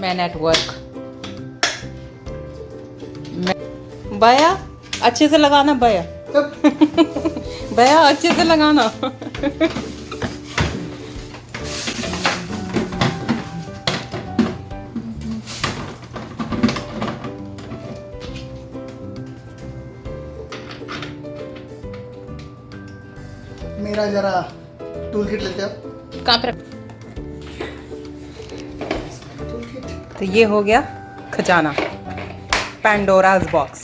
Man at work. बया अच्छे से लगाना, बया बया अच्छे से लगाना। मेरा जरा टूल किट लेते हो। कहाँ पर? तो ये हो गया खजाना, पैंडोराज बॉक्स,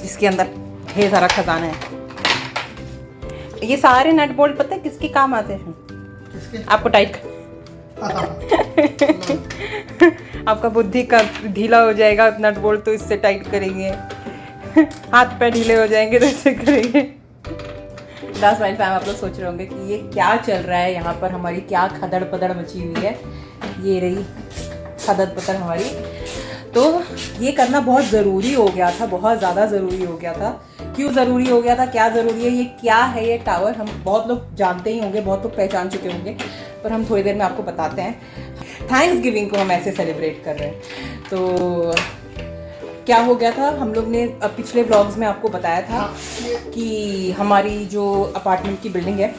जिसके अंदर ढेर सारा खजाना है। ये सारे नट बोल्ट पता है किसके काम आते हैं? किसके? आपको टाइट आपका बुद्धि का ढीला हो जाएगा नट बोल्ट तो इससे टाइट करेंगे, हाथ पैर ढीले हो जाएंगे तो इससे करेंगे। 10 माइल फैम, आप लोग सोच रहे होंगे कि ये क्या चल रहा है यहाँ पर, हमारी क्या खदड़ पदड़ मची हुई है। ये रही खदड़ पदड़ हमारी। तो ये करना बहुत ज़रूरी हो गया था, बहुत ज़्यादा ज़रूरी हो गया था। क्यों ज़रूरी हो गया था, क्या ज़रूरी है, ये क्या है ये टावर, हम बहुत लोग जानते ही होंगे, बहुत लोग पहचान चुके होंगे, पर हम थोड़ी देर में आपको बताते हैं। थैंक्स गिविंग को हम ऐसे सेलिब्रेट कर रहे हैं। तो क्या हो गया था, हम लोग ने पिछले व्लॉग्स में आपको बताया था कि हमारी जो अपार्टमेंट की बिल्डिंग है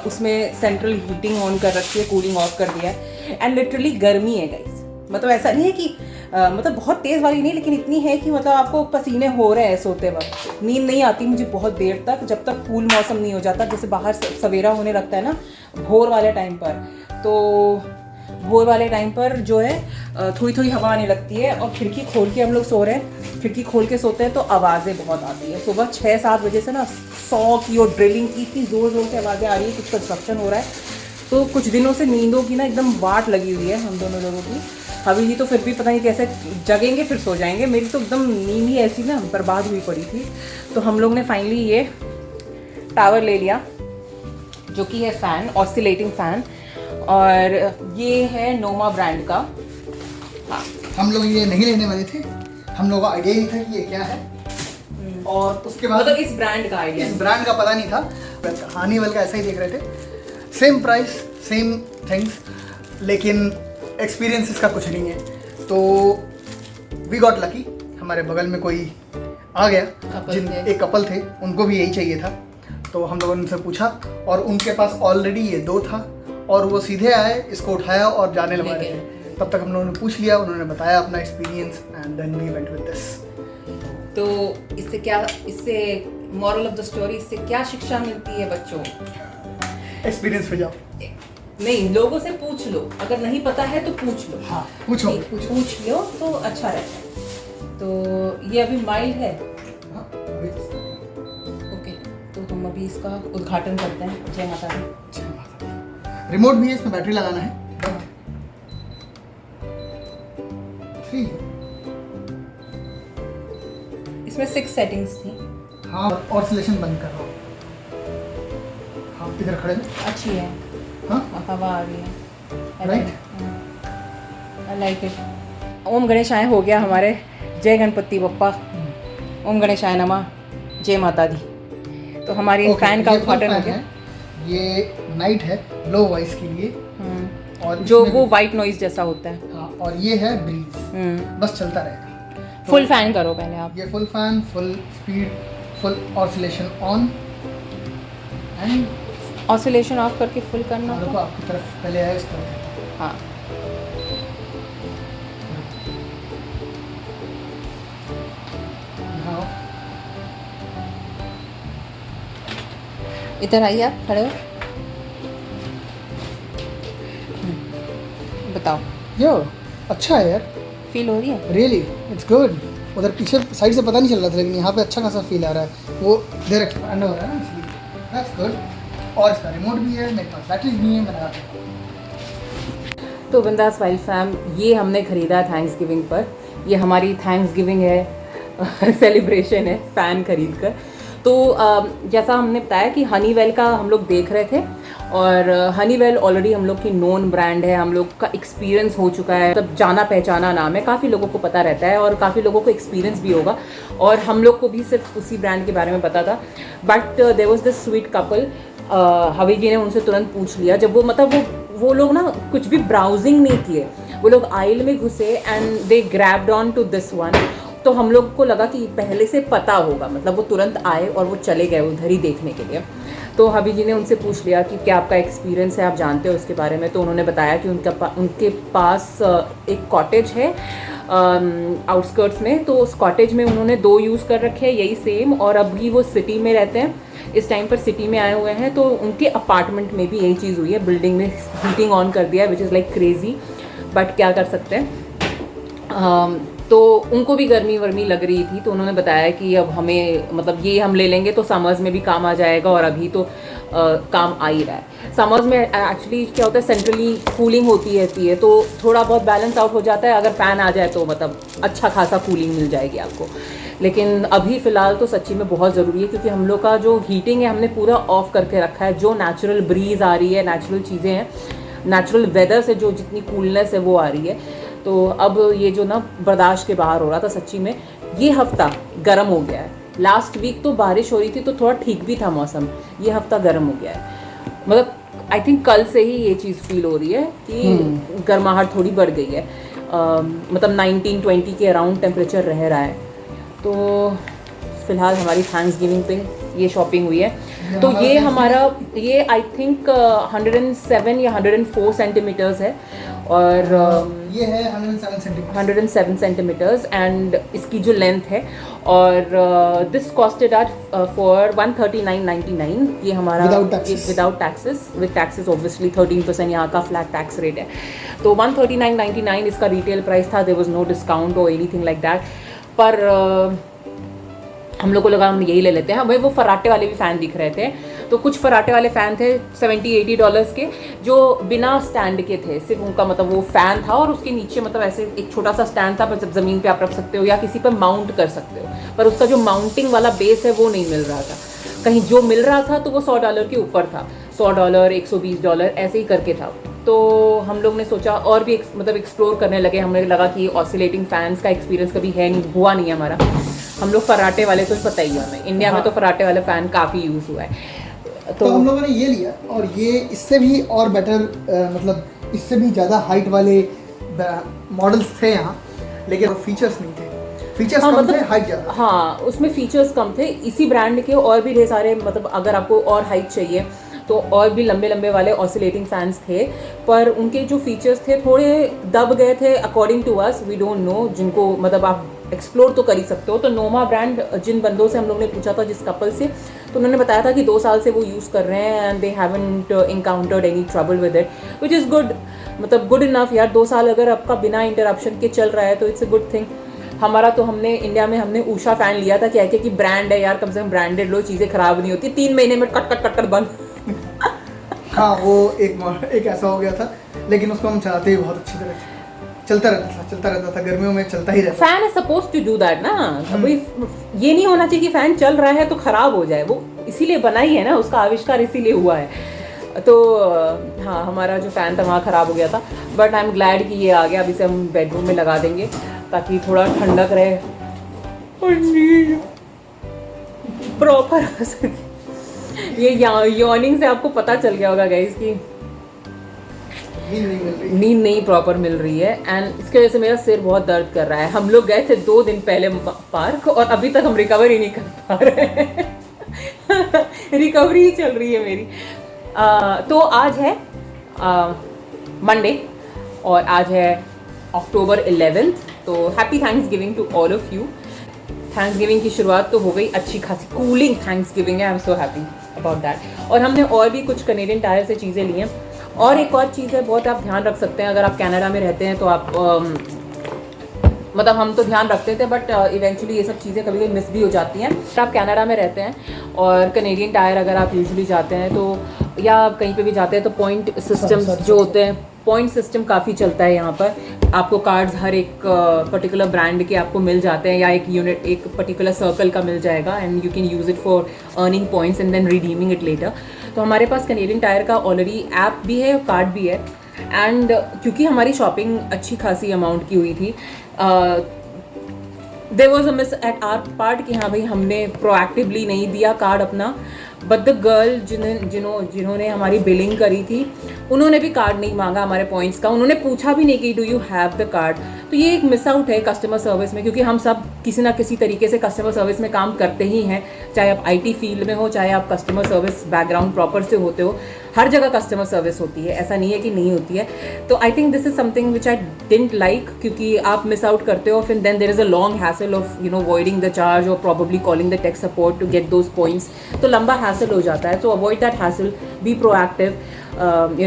उसमें सेंट्रल हीटिंग ऑन कर रखी है, कूलिंग ऑफ कर दिया है, एंड लिटरली गर्मी है गाइस। मतलब ऐसा नहीं है कि मतलब बहुत तेज़ वाली नहीं, लेकिन इतनी है कि मतलब आपको पसीने हो रहे हैं सोते वक्त। नींद नहीं आती मुझे बहुत देर तक, जब तक कूल मौसम नहीं हो जाता। जैसे बाहर सवेरा होने लगता है ना भोर वाले टाइम पर, तो भोर वाले टाइम पर जो है थोड़ी थोड़ी हवा आने लगती है, और खिड़की खोल के हम लोग सो रहे हैं, खिड़की खोल के सोते हैं तो आवाज़ें बहुत आती है। सुबह 6-7 बजे से ना 100 की और ड्रिलिंग की इतनी ज़ोर ज़ोर से आवाज़ें आ रही है, कुछ कंस्ट्रक्शन हो रहा है। तो कुछ दिनों से नींदों की ना एकदम वाट लगी हुई है हम दोनों लोगों की। अभी ही तो फिर भी पता नहीं कैसे जगेंगे फिर सो जाएंगे। मेरी तो एकदम नींद ही ऐसी ना बर्बाद हुई पड़ी थी। तो हम लोग ने फाइनली ये टावर ले लिया, जो कि है फ़ैन, ऑसिलेटिंग फ़ैन, और ये है नोमा ब्रांड का। हाँ, हम लोग ये नहीं लेने वाले थे, हम लोगों का आइडिया ही था कि ये क्या है, और उसके बाद मतलब इस ब्रांड का आइडिया, इस ब्रांड का पता नहीं था। हनीवेल का ऐसा ही देख रहे थे, सेम प्राइस सेम थिंग्स, लेकिन एक्सपीरियंस इसका कुछ नहीं है। तो वी गॉट लकी, हमारे बगल में कोई आ गया, एक कपल थे, उनको भी यही चाहिए था। तो हम लोगों ने उनसे पूछा, और उनके पास ऑलरेडी ये 2 था, और वो सीधे आए, इसको उठाया और जाने लगा रहे थे। तब तक हम लोगों ने पूछ लिया, उन्होंने बताया अपना experience, and then we went with this. तो इससे क्या, इससे मॉरल ऑफ द स्टोरी, इससे क्या शिक्षा मिलती है बच्चों? एक्सपीरियंस पे जाओ। नहीं, लोगों से पूछ लो, अगर नहीं पता है तो पूछ लो। हाँ, पूछ लो तो अच्छा रहता है। तो ये अभी माइल्ड है। हाँ, ओके, तो हम अभी इसका उद्घाटन करते हैं। जय माता दी। रिमोट भी है, इसमें बैटरी लगाना है। फ्री। इसमें 6 सेटिंग्स थी। हाँ, ऑसिलेशन बंद कर रहा हूँ। हाँ, इधर खड़े हैं। अच्छी है। हाँ, हवा आ रही है। Right, I like it. ओम गणेशाय हो गया हमारे। जय गणपति बप्पा, ओम गणेशाय नमः, जय माता दी। तो हमारी फैन का उद्घाटन हो गया। ये नाइट है, लो वॉइस के लिए, और जो वो वाइट नॉइज जैसा होता है। हाँ, और ये है ब्रीज, बस चलता रहेगा। फुल फैन करो पहले आप। ये full fan, full speed, full oscillation on, and oscillation of करके फुल करना देखो आपकी तरफ पहले आया, इस तरफ। हाँ, हाँ, इधर आइए आप, खड़े हो, बताओ। यो अच्छा है यार, फील हो रही है? Really it's good. उधर पीछे साइड से पता नहीं चल रहा था, लेकिन यहाँ पे अच्छा खासा फील आ रहा है। वो इधर एक्सपेंड हो रहा है ना, इसलिए दैट्स गुड। और इसका रिमोट भी है, मेरे पास बैटरीज भी है, मैंने तो बिंदास वाइल्ड फैम, ये हमने ख़रीदा थैंक्स गिविंग पर। ये हमारी थैंक्स गिविंग है, सेलिब्रेशन है फ़ैन खरीद कर। तो जैसा हमने बताया कि हनीवेल का हम लोग देख रहे थे, और हनीवेल ऑलरेडी हम लोग की नोन ब्रांड है, हम लोग का एक्सपीरियंस हो चुका है, मतलब जाना पहचाना नाम है, काफ़ी लोगों को पता रहता है और काफ़ी लोगों को एक्सपीरियंस भी होगा, और हम लोग को भी सिर्फ उसी ब्रांड के बारे में पता था। But there was this sweet couple, हवी जी ने उनसे तुरंत पूछ लिया, जब वो मतलब वो लोग ना कुछ भी ब्राउजिंग नहीं किए, वो लोग आइल में घुसे and they grabbed on to this one. तो हम लोग को लगा कि पहले से पता होगा, मतलब वो तुरंत आए और वो चले गए उधर ही देखने के लिए। तो हबी जी ने उनसे पूछ लिया कि क्या आपका एक्सपीरियंस है, आप जानते हो उसके बारे में। तो उन्होंने बताया कि उनके पास एक कॉटेज है आउटस्कर्ट्स में, तो उस कॉटेज में उन्होंने 2 यूज़ कर रखे हैं यही सेम, और अभी वो सिटी में रहते हैं, इस टाइम पर सिटी में आए हुए हैं। तो उनके अपार्टमेंट में भी यही चीज़ हुई है, बिल्डिंग में हीटिंग ऑन कर दिया है, which is like crazy, but क्या कर सकते हैं। तो उनको भी गर्मी वर्मी लग रही थी, तो उन्होंने बताया कि अब हमें मतलब ये हम ले लेंगे तो समर्स में भी काम आ जाएगा, और अभी तो काम आ ही रहा है। समर्स में एक्चुअली क्या होता है, सेंट्रली कूलिंग होती रहती है, तो थोड़ा बहुत बैलेंस आउट हो जाता है। अगर फ़ैन आ जाए तो मतलब अच्छा खासा कूलिंग मिल जाएगी आपको। लेकिन अभी फ़िलहाल तो सच्ची में बहुत ज़रूरी है, क्योंकि हम लोग का जो हीटिंग है हमने पूरा ऑफ करके रखा है। जो नेचुरल ब्रीज़ आ रही है, नेचुरल चीज़ें हैं, नेचुरल वेदर से जो जितनी कूलनेस है वो आ रही है। तो अब ये जो ना बर्दाश्त के बाहर हो रहा था सच्ची में, ये हफ्ता गर्म हो गया है। लास्ट वीक तो बारिश हो रही थी तो थोड़ा ठीक भी था मौसम, ये हफ्ता गर्म हो गया है। मतलब आई थिंक कल से ही ये चीज़ फील हो रही है कि गर्माहट थोड़ी बढ़ गई है। मतलब 19-20 के अराउंड टेम्परेचर रह रहा है। तो फ़िलहाल हमारी थैंक्सगिविंग पे ये शॉपिंग हुई है। तो ये हमारा ये आई थिंक 107 या 104 सेंटीमीटर्स है, और ये है 107 सेंटीमीटर 107 सेंटीमीटर्स एंड इसकी जो लेंथ है। और दिस कॉस्टेड आर फॉर 139.99। ये हमारा without taxes, with taxes obviously 13% यहाँ का फ्लैट टैक्स रेट है। तो 139.99 इसका रिटेल प्राइस था। देयर वाज नो डिस्काउंट और एनीथिंग लाइक दैट। पर हम लोग को लगा हम यही ले लेते हैं। भाई वो फराटे वाले भी फ़ैन दिख रहे थे, तो कुछ फराटे वाले फ़ैन थे $70-80 के, जो बिना स्टैंड के थे। सिर्फ उनका मतलब वो फ़ैन था और उसके नीचे मतलब ऐसे एक छोटा सा स्टैंड था, पर ज़मीन पे आप रख सकते हो या किसी पर माउंट कर सकते हो, पर उसका जो माउंटिंग वाला बेस है वो नहीं मिल रहा था। कहीं जो मिल रहा था तो वो $100 के ऊपर था, $100, $120 ऐसे ही करके था। तो हम लोग ने सोचा और भी मतलब एक्सप्लोर करने लगे। हमें लगा कि ऑसिलेटिंग फ़ैन्स का एक्सपीरियंस कभी है नहीं, हुआ नहीं है हमारा। हम लोग फराटे वाले तो पता ही है हमें, इंडिया में तो फराटे वाला फ़ैन काफ़ी यूज़ हुआ है। तो हम लोगों ने ये लिया, और ये इससे भी और बेटर मतलब इससे भी ज़्यादा हाइट वाले मॉडल्स थे यहाँ, लेकिन फीचर्स नहीं थे। फीचर्स कम मतलब, थे, हाइट ज़्यादा। हाँ, उसमें फीचर्स कम थे। इसी ब्रांड के और भी ढेर सारे, मतलब अगर आपको और हाइट चाहिए तो और भी लंबे लंबे वाले ऑसिलेटिंग फैंस थे, पर उनके जो फीचर्स थे थोड़े दब गए थे according to us. We don't know, जिनको मतलब आप एक्सप्लोर तो कर ही सकते हो। तो नोमा ब्रांड, जिन बंदों से हम लोग ने पूछा था, जिस कपल से, तो उन्होंने बताया था कि 2 साल से वो यूज़ कर रहे हैं and they haven't encountered any trouble with it, which is good. मतलब गुड इनफ यार, 2 साल अगर आपका बिना इंटरप्शन के चल रहा है तो इट्स अ गुड थिंग। हमारा तो हमने इंडिया में हमने ऊषा फ़ैन लिया था, क्या कि ब्रांड है यार, कम से कम ब्रांडेड लो, चीज़ें ख़राब नहीं होती, 3 महीने में कट कट कट कट बंद। हाँ, वो एक ऐसा हो गया था, लेकिन उसको हम चलाते ही बहुत अच्छी तरह से चलता रहता था। गर्मियों में चलता ही रहता। Fan is suppose to do that ना। अभी ये नहीं होना चाहिए कि फैन चल रहा है तो खराब हो जाए, वो इसीलिए बना ही है ना, उसका आविष्कार इसीलिए हुआ है। तो हाँ, हमारा जो फ़ैन था वहाँ ख़राब हो गया था, बट आई एम ग्लैड कि ये आ गया। अभी से हम बेडरूम में लगा देंगे ताकि थोड़ा ठंडक रहे और प्रॉपर आ सके। ये यॉर्निंग से आपको पता चल गया होगा गाइस कि नींद नहीं प्रॉपर मिल रही है, एंड इसकी वजह से मेरा सिर बहुत दर्द कर रहा है। हम लोग गए थे 2 दिन पहले पार्क और अभी तक हम रिकवर ही नहीं कर पा रहे हैं। रिकवरी ही चल रही है मेरी। तो आज है मंडे और आज है October 11th। तो happy Thanksgiving to all of you. Thanksgiving की शुरुआत तो हो गई, अच्छी खासी कूलिंग थैंक्सगिविंग है। I am so happy about that. और हमने और भी कुछ कैनेडियन टायर से चीज़ें ली हैं। और एक और चीज़ है, बहुत आप ध्यान रख सकते हैं अगर आप कनाडा में रहते हैं तो आप मतलब हम तो ध्यान रखते थे, बट इवेंचुअली ये सब चीज़ें कभी कभी मिस भी हो जाती हैं। आप कनाडा में रहते हैं और कैनेडियन टायर अगर आप यूजुअली जाते हैं तो, या आप कहीं पे भी जाते हैं तो पॉइंट सिस्टम जो होते हैं, पॉइंट सिस्टम काफ़ी चलता है यहाँ पर। आपको कार्ड्स हर एक पर्टिकुलर ब्रांड के आपको मिल जाते हैं, या एक यूनिट, एक पर्टिकुलर सर्कल का मिल जाएगा, and you can use it for earning points and then redeeming it later. तो हमारे पास कैनेडियन टायर का ऑलरेडी ऐप भी है और कार्ड भी है। एंड क्योंकि हमारी शॉपिंग अच्छी खासी अमाउंट की हुई थी, there was a miss at our part कि हाँ भाई हमने प्रोएक्टिवली नहीं दिया कार्ड अपना, बट द गर्ल जिन्होंने हमारी बिलिंग करी थी उन्होंने भी कार्ड नहीं मांगा हमारे पॉइंट्स का, उन्होंने पूछा भी नहीं कि do you have the card. तो ये एक मिस आउट है कस्टमर सर्विस में, क्योंकि हम सब किसी ना किसी तरीके से कस्टमर सर्विस में काम करते ही हैं, चाहे आप IT फील्ड में हो, चाहे आप कस्टमर सर्विस बैकग्राउंड प्रॉपर से होते हो, हर जगह कस्टमर सर्विस होती है, ऐसा नहीं है कि नहीं होती है। तो I think this is something which I didn't like, क्योंकि आप मिस आउट करते हो, फिर then there is a long hassle of avoiding the charge और probably calling the tech support to get those points, तो लंबा हैसल हो जाता है। तो avoid that hassle, be proactive,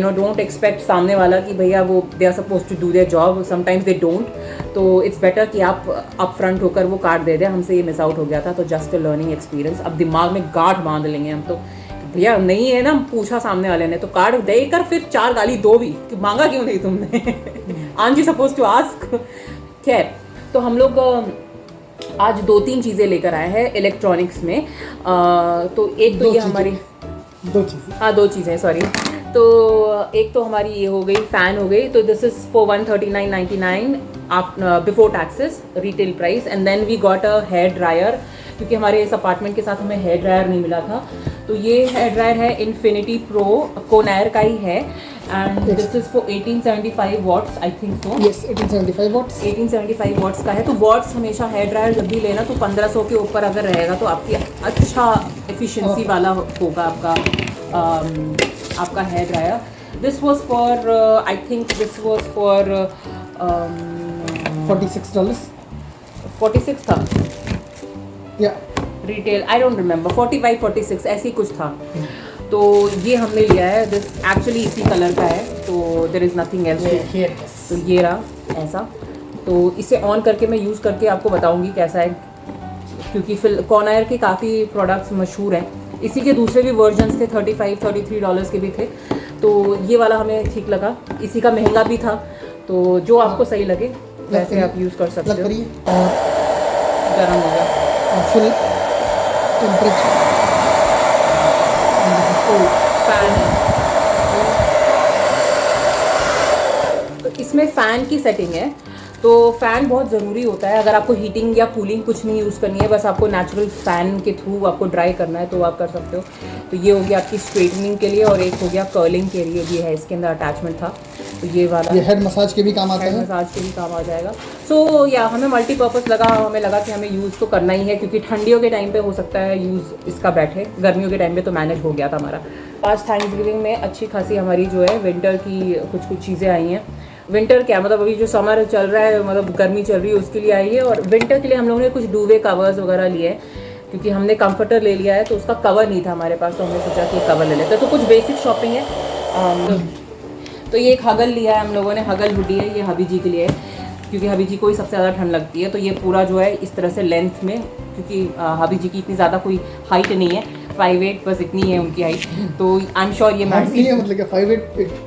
don't expect सामने वाला कि भैया वो they are suppose to do their job, sometimes they don't. तो इट्स बेटर कि आप अप फ्रंट होकर वो कार्ड दे दें। हमसे ये मिस आउट हो गया था, तो जस्ट अ लर्निंग एक्सपीरियंस। अब दिमाग में गांठ बांध लेंगे हम, तो भैया नहीं है ना, पूछा सामने वाले ने तो कार्ड देकर फिर 4 गाली दो भी कि मांगा क्यों नहीं तुमने, aren't you suppose to ask. खैर, तो हम लोग आज 2-3 चीज़ें लेकर आए हैं इलेक्ट्रॉनिक्स में। तो एक तो ये हमारी 2 चीज़ें सॉरी। तो एक तो हमारी ये हो गई, फ़ैन हो गई, तो this is for 139.99 before taxes retail price. And then we got a hair dryer, क्योंकि हमारे इस अपार्टमेंट के साथ हमें हेयर ड्रायर नहीं मिला था। तो ये हेयर ड्रायर है इन्फिनिटी प्रो, कोनायर का ही है, and this is for 1875 watts, I think so. Yes, 1875 watts. 1875 watts का है। तो वॉट्स हमेशा हेयर ड्रायर जब भी लेना तो 1500 के ऊपर अगर रहेगा तो आपकी अच्छा एफिशिएंसी वाला होगा आपका hair dryer. This was for I think this was for $46। 46 था या रिटेल, आई डोंट रिमेंबर, 45-46 ऐसी कुछ था। तो ये हमने लिया है, दिस एक्चुअली इसी कलर का है, तो देयर इज़ नथिंग एल्स। तो ये रहा ऐसा। तो इसे ऑन करके मैं यूज़ करके आपको बताऊंगी कैसा है, क्योंकि फिर कोनायर के काफ़ी प्रोडक्ट्स मशहूर हैं। इसी के दूसरे भी वर्जन्स थे, $35-33 के भी थे। तो ये वाला हमें ठीक लगा, इसी का महंगा भी था। तो जो आपको सही लगे वैसे आप यूज़ कर सकते हो। गर्म हो गया फुल टेम्परेचर फैन है। तो इसमें फ़ैन की सेटिंग है। तो फ़ैन बहुत ज़रूरी होता है, अगर आपको हीटिंग या कूलिंग कुछ नहीं यूज़ करनी है, बस आपको नेचुरल फ़ैन के थ्रू आपको ड्राई करना है तो आप कर सकते हो। तो ये हो गया आपकी स्ट्रेटनिंग के लिए, और एक हो गया कर्लिंग के लिए, ये है इसके अंदर अटैचमेंट था। तो ये वाला ये हेड मसाज के भी काम आता है, हेड मसाज के भी काम आ जाएगा। सो या हमें मल्टीपर्पज़ लगा, हमें लगा कि हमें यूज़ तो करना ही है, क्योंकि ठंडियों के टाइम पे हो सकता है यूज़ इसका बैठे, गर्मियों के टाइम पे तो मैनेज हो गया था हमारा। आज थैंक्सगिविंग में अच्छी खासी हमारी जो है विंटर की कुछ चीज़ें आई हैं। विंटर क्या मतलब, अभी जो समर चल रहा है, मतलब गर्मी चल रही है, उसके लिए आई है। और विंटर के लिए हम लोगों ने कुछ डूवे कवर्स वगैरह लिए हैं, क्योंकि हमने कंफर्टर ले लिया है तो उसका कवर नहीं था हमारे पास, तो हमने सोचा कि कवर ले लेते हैं। तो कुछ बेसिक शॉपिंग है। तो ये एक हगल लिया है हम लोगों ने, हगल हुडी है, ये हबी जी के लिए है, क्योंकि हबी जी को ही सबसे ज़्यादा ठंड लगती है। तो ये पूरा जो है इस तरह से लेंथ में, क्योंकि हबी जी की इतनी ज़्यादा कोई हाइट नहीं है, 5'8" बस इतनी है उनकी हाइट। तो आई एम श्योर ये मैक्सिमम है, मतलब 5'8"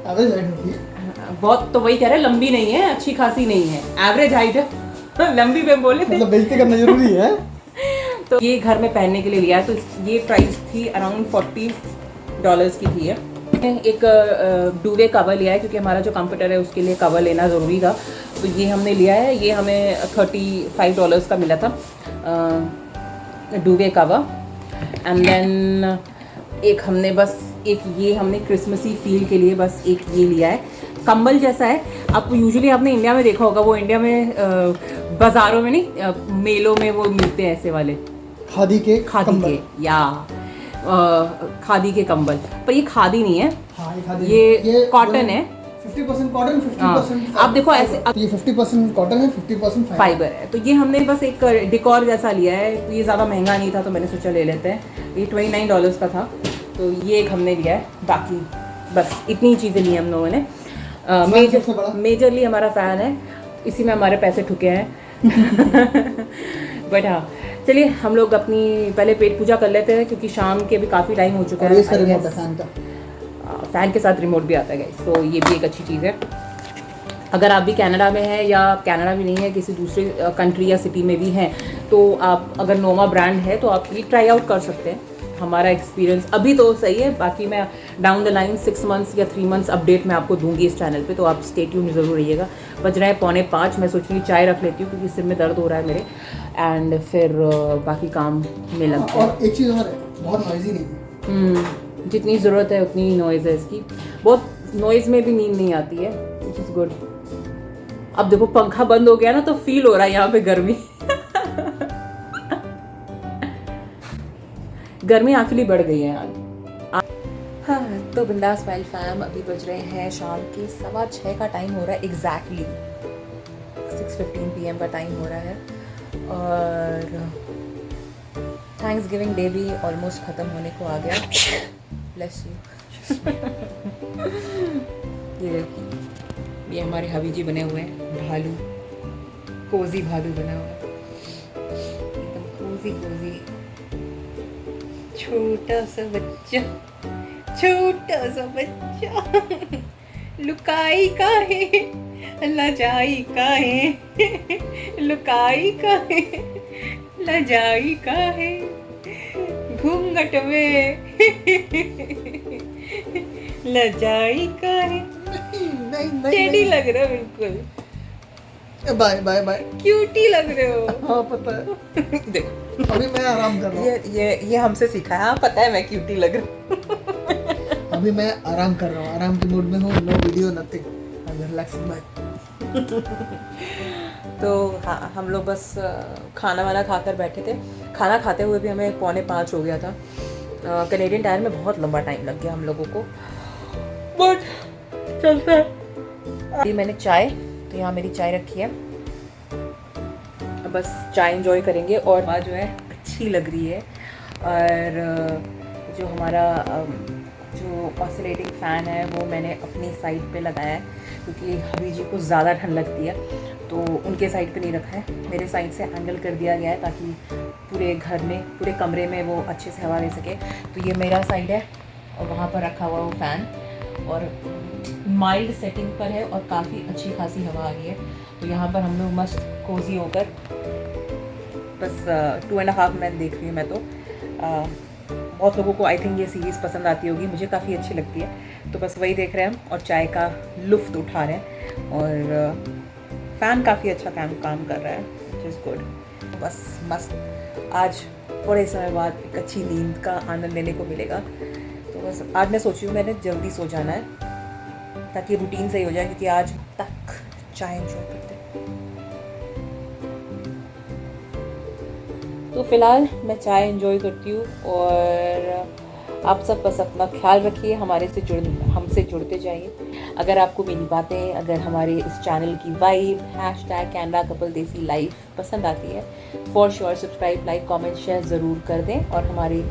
एवरेज हाइट होती है। बहुत, तो वही कह रहे हैं, लंबी नहीं है, अच्छी खासी नहीं है, एवरेज हाइट है। लंबी पे बोले थे, मतलब बेइज्जती करना जरूरी है। तो ये घर में पहनने के लिए लिया है। तो ये प्राइस थी अराउंड $40 की थी। एक डूवे कवर लिया है, क्योंकि हमारा जो कंफर्टर है उसके लिए कवर लेना ज़रूरी था। तो ये हमने लिया है, ये हमें $35 का मिला था डूवे कवर। एंड देन एक हमने बस ये हमने क्रिसमसी फील के लिए बस एक ये लिया है, कंबल जैसा है। आपको यूजुअली आपने इंडिया में देखा होगा, वो इंडिया में बाज़ारों में नहीं, मेलों में वो मिलते हैं ऐसे वाले खादी के या खादी के कंबल, पर ये खादी नहीं है। हाँ, ये कॉटन है, 50% कॉटन, 50% आप देखो ऐसे, ये 50% कॉटन है, 50% फाइबर है। तो ये हमने बस एक डिकॉर जैसा लिया है, तो ये ज़्यादा महंगा नहीं था, तो मैंने सोचा ले लेते हैं। ये $29 का था, तो ये एक हमने लिया है। बाकी बस इतनी चीज़ें ली हम लोगों ने। मेजरली हमारा फ़ैन है, इसी में हमारे पैसे ठुके हैं। बट हाँ, चलिए हम लोग अपनी पहले पेट पूजा कर लेते हैं, क्योंकि शाम के भी काफ़ी टाइम हो चुका है। फ़ैन के साथ रिमोट भी आता है गाइस, तो ये भी एक अच्छी चीज़ है। अगर आप भी कनाडा में हैं, या कनाडा भी नहीं है, किसी दूसरे कंट्री या सिटी में भी हैं, तो आप अगर नोमा ब्रांड है तो आप ये ट्राई आउट कर सकते हैं। हमारा एक्सपीरियंस अभी तो सही है, बाकी मैं डाउन द लाइन 6 मंथ्स या 3 मंथ्स अपडेट मैं आपको दूंगी इस चैनल पे, तो आप स्टे ट्यून्ड ज़रूर रहिएगा। बज रहे हैं 4:45, मैं सोच रही हूँ चाय रख लेती हूँ, क्योंकि सिर में दर्द हो रहा है मेरे, एंड फिर बाकी काम में लगता है। और एक चीज़ और है, बहुत नॉइजी नहीं है। जितनी ज़रूरत है उतनी ही नॉइज़ है इसकी। बहुत नॉइज़ में भी नींद नहीं आती है, विच इज़ गुड। अब देखो पंखा बंद हो गया ना तो फील हो रहा है यहाँ पे गर्मी। गर्मी एक्चुअली बढ़ गई है आज। हाँ, तो बिंदास वाइल्ड फैम, अभी बज रहे हैं शाम के 6:15 का टाइम हो रहा है, एग्जैक्टली 6:15 PM का टाइम हो रहा है। और थैंक्स गिविंग डे भी ऑलमोस्ट ख़त्म होने को आ गया। Bless you. ये देखिए, ये हमारे हबी जी बने हुए हैं, भालू, कोजी भालू बना हुआ है, एकदम कोजी कोजी छोटा सा बच्चा, छोटा सा बच्चा। लुकाई का है, लजाई का है, लुकाई का है, लजाई का है, घूंघट में लजाई का है। टेडी लग रहे हो बिल्कुल। बाय बाय बाय, क्यूटी लग रहे हो। हाँ पता है। देखो अभी मैं आराम कर रहा हूँ। ये हमसे सीखा है। हाँ पता है मैं क्यूटी लग रहा हूँ। अभी मैं आराम कर रहा हूँ, आराम के मूड में हूँ। No video nothing, I am relaxing my. तो हाँ, हम लोग बस खाना वाना खाकर बैठे थे। खाना खाते हुए भी हमें 4:45 हो गया था। कैनेडियन टायर में बहुत लंबा टाइम लग गया हम लोगों को, बट चलता है। अभी मैंने चाय, तो यहाँ मेरी चाय रखी है, बस चाय एंजॉय करेंगे। और हवा जो है अच्छी लग रही है। और जो हमारा जो ऑसिलेटिंग फ़ैन है वो मैंने अपनी साइड पे लगाया है, क्योंकि हबी जी को ज़्यादा ठंड लगती है, तो उनके साइड पे नहीं रखा है, मेरे साइड से एंगल कर दिया गया है ताकि पूरे घर में, पूरे कमरे में वो अच्छे से हवा ले सके। तो ये मेरा साइड है और वहाँ पर रखा हुआ वो फ़ैन, और माइल्ड सेटिंग पर है और काफ़ी अच्छी खासी हवा आ रही है। तो यहाँ पर हम लोग मस्त कोजी होकर बस 2.5 मैन देख रही हूँ मैं। तो बहुत लोगों को आई थिंक ये सीरीज़ पसंद आती होगी, मुझे काफ़ी अच्छी लगती है। तो बस वही देख रहे हैं हम और चाय का लुफ्त उठा रहे हैं। और फ़ैन काफ़ी अच्छा काम कर रहा है, विच इज़ गुड। बस मस्त, आज बड़े समय बाद एक अच्छी नींद का आनंद लेने को मिलेगा। तो बस आज मैं सोची हूँ मैंने जल्दी सो जाना है ताकि रूटीन सही हो जाए, क्योंकि आज तक चाय एंजॉय करते हैं। तो फ़िलहाल मैं चाय एंजॉय करती हूँ। और आप सब बस अपना ख्याल रखिए, हमसे जुड़ते जाइए। अगर आपको मेरी बातें, अगर हमारे इस चैनल की वाइब #कैनरा कपल देसी लाइफ पसंद आती है, for sure subscribe, like, comment, share ज़रूर कर दें और हमारे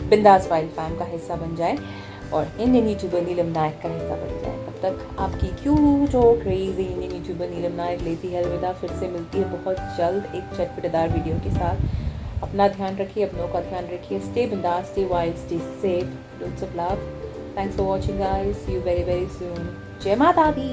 बिंदास वाइल्ड फैम का हिस्सा बन जाएं और इंडियन यूट्यूबर नीलम नायक का हिस्सा बन जाएं। तब तक आपकी क्यूट और क्रेजी इंडियन यूट्यूबर नीलम नायक लेती है अलविदा। फिर से मिलती है बहुत जल्द एक चटपटेदार वीडियो के साथ। अपना ध्यान रखिए, अपनों का ध्यान रखिए। स्टे बिंदास, stay wild, stay safe, lots of love. Thanks for watching guys. See you very very soon. जय माता दी।